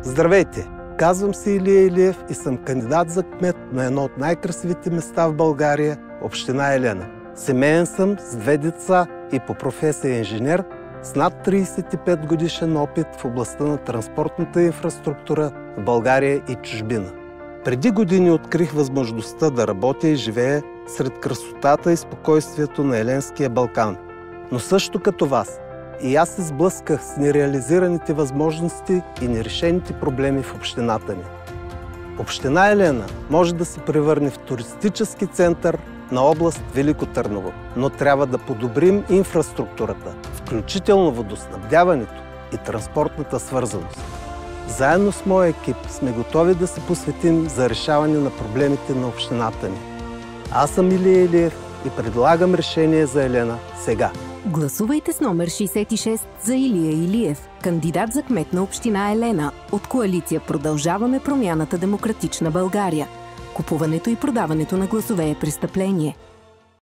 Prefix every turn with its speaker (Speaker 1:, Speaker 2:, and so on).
Speaker 1: Здравейте! Казвам се Илия Илиев и съм кандидат за кмет на едно от най-красивите места в България – община Елена. Семеен съм с 2 деца и по професия инженер с над 35 годишен опит в областта на транспортната инфраструктура в България и чужбина. Преди години открих възможността да работя и живея сред красотата и спокойствието на Еленския Балкан. Но също като вас, и аз се сблъсках с нереализираните възможности и нерешените проблеми в общината ни. Община Елена може да се превърне в туристически център на област Велико Търново, но трябва да подобрим инфраструктурата, включително водоснабдяването и транспортната свързаност. Заедно с моя екип сме готови да се посветим за решаване на проблемите на общината ни. Аз съм Илия Илиев и предлагам решение за Елена сега.
Speaker 2: Гласувайте с номер 66 за Илия Илиев, кандидат за кмет на община Елена от коалиция "Продължаваме промяната Демократична България". Купуването и продаването на гласове е престъпление.